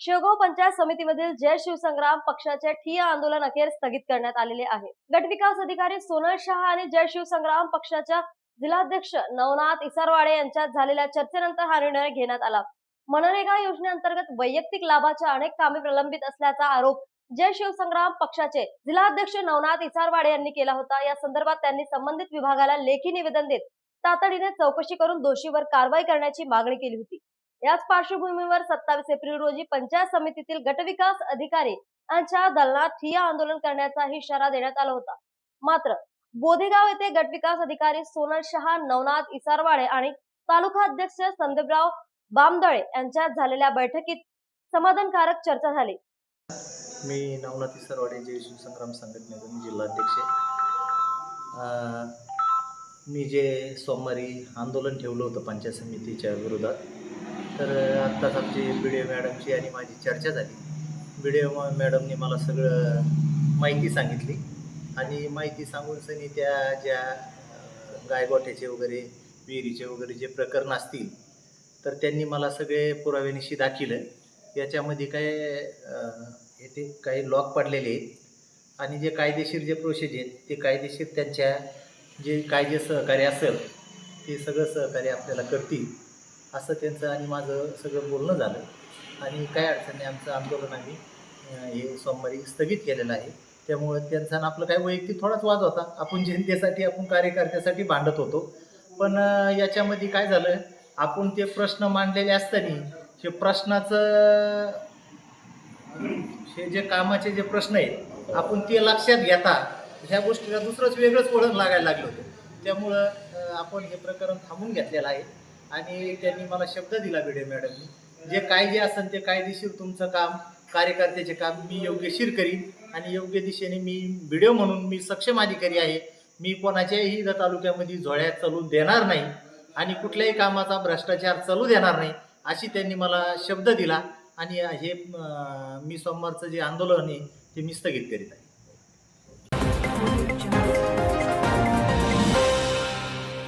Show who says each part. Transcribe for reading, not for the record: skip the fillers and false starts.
Speaker 1: शेवगाव पंचायत समितीमधील जय शिवसंग्राम पक्षाचे ठिय्या आंदोलन अखेर स्थगित करण्यात आलेले आहे। गटविकास अधिकारी सोनल शहा आणि जय शिवसंग्राम पक्षाच्या जिल्हाध्यक्ष नवनाथ इसारवाडे यांच्यात झालेल्या चर्चेनंतर हा निर्णय घेण्यात आला। मनरेगा योजनेअंतर्गत वैयक्तिक लाभाच्या अनेक कामे प्रलंबित असल्याचा आरोप जय शिवसंग्राम पक्षाचे जिल्हाध्यक्ष नवनाथ इसारवाडे यांनी केला होता। या संदर्भात त्यांनी संबंधित विभागाला लेखी निवेदन देत तातडीने चौकशी करून दोषीवर कारवाई करण्याची मागणी केली होती। याच पार्श्वभूमीवर 27 एप्रिल रोजी पंचायत समितीतील गटविकास अधिकारी यांच्या दलनात ठिय्या आंदोलन करण्याचा इशारा देण्यात आला होता। मात्र बोधेगाव येथे गटविकास अधिकारी सोनल शहा, नवनाथ इसारवाडे आणि तालुका अध्यक्ष संदीपराव बामदळे यांच्यात झालेल्या बैठकीत समाधानकारक चर्चा झाली।
Speaker 2: मी नवनाथ इसारवाडे जय शिवसंग्राम संघटनेचा मी जिल्हाध्यक्ष। मी जे सोमवारी आंदोलन ठेवलं होतं पंचायत समितीच्या विरोधात, तर आत्ताच आमची BDO मॅडमची आणि माझी चर्चा झाली। BDO मॅडमने मला सगळं माहिती सांगितली आणि माहिती सांगून सनी त्या ज्या गायगोठ्याचे वगैरे विहिरीचे वगैरे जे प्रकरण असतील तर त्यांनी मला सगळे पुराव्यानिशी दाखिलं। याच्यामध्ये काय येथे काही लॉक पडलेले आहेत आणि जे कायदेशीर जे प्रोसेस आहेत ते कायदेशीर त्यांच्या जे कायदे सहकार्य असेल ते सगळं सहकार्य आपल्याला करतील असं त्यांचं आणि माझं सगळं बोलणं झालं आणि काय अडचण नाही। आमचं आंदोलन आम्ही हे सोमवारी स्थगित केलेलं आहे। त्यामुळं त्यांचा आणि आपलं काय वैयक्तिक थोडाच वाद होता। आपण जनतेसाठी आपण कार्यकर्त्यासाठी भांडत होतो, पण याच्यामध्ये काय झालं, आपण ते प्रश्न मांडलेले असताना हे प्रश्नाचं हे जे कामाचे जे प्रश्न आहेत आपण ते लक्षात घेता ह्या गोष्टीला दुसरंच वेगळंच वळण लागायला लागलं होतं। त्यामुळं आपण हे प्रकरण थांबून घेतलेलं आहे आणि त्यांनी मला शब्द दिला BDO मॅडमनी, जे कायदे असेल ते कायदेशीर तुमचं काम कार्यकर्त्याचे काम मी योग्यशीर करीन आणि योग्य दिशेने मी BDO म्हणून मी सक्षम अधिकारी आहे। मी कोणाच्याही तालुक्यामध्ये झोळ्या चालू देणार नाही आणि कुठल्याही कामाचा भ्रष्टाचार चालू देणार नाही अशी त्यांनी मला शब्द दिला आणि हे मी सोमवारचं जे आंदोलन आहे ते मी स्थगित करीत आहे।